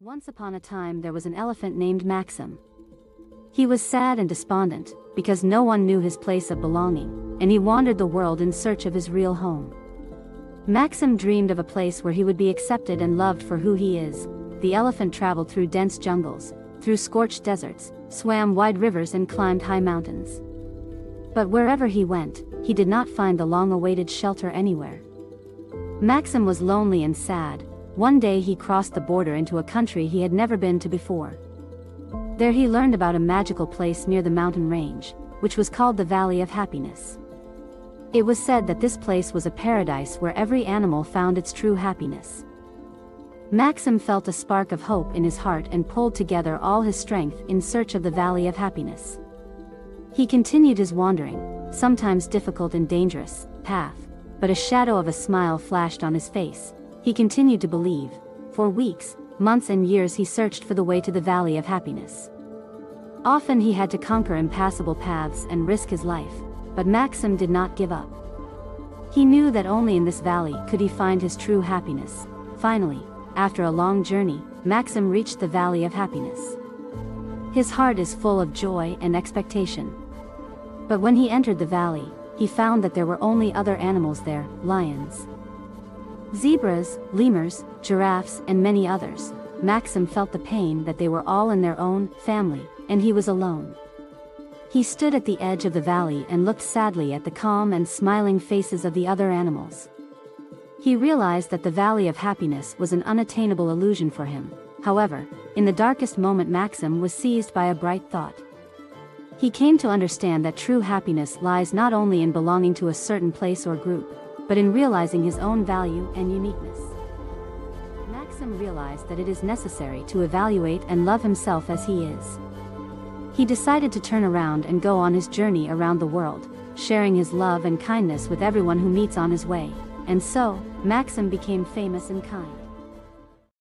Once upon a time there was an elephant named Maxim. He was sad and despondent, because no one knew his place of belonging, and he wandered the world in search of his real home. Maxim dreamed of a place where he would be accepted and loved for who he is. The elephant traveled through dense jungles, through scorched deserts, swam wide rivers and climbed high mountains. But wherever he went, he did not find the long-awaited shelter anywhere. Maxim was lonely and sad. One day he crossed the border into a country he had never been to before. There he learned about a magical place near the mountain range, which was called the Valley of Happiness. It was said that this place was a paradise where every animal found its true happiness. Maxim felt a spark of hope in his heart and pulled together all his strength in search of the Valley of Happiness. He continued his wandering, sometimes difficult and dangerous, path, but a shadow of a smile flashed on his face. He continued to believe. For weeks, months and years he searched for the way to the Valley of Happiness. Often he had to conquer impassable paths and risk his life, but Maxim did not give up. He knew that only in this valley could he find his true happiness. Finally, after a long journey, Maxim reached the Valley of Happiness. His heart is full of joy and expectation. But when he entered the valley, he found that there were only other animals there: lions, zebras, lemurs, giraffes, and many others. Maxim felt the pain that they were all in their own family, and he was alone. He stood at the edge of the valley and looked sadly at the calm and smiling faces of the other animals. He realized that the Valley of Happiness was an unattainable illusion for him. However, in the darkest moment Maxim was seized by a bright thought. He came to understand that true happiness lies not only in belonging to a certain place or group, but in realizing his own value and uniqueness. Maxim realized that it is necessary to evaluate and love himself as he is. He decided to turn around and go on his journey around the world, sharing his love and kindness with everyone who meets on his way, and so, Maxim became famous and kind.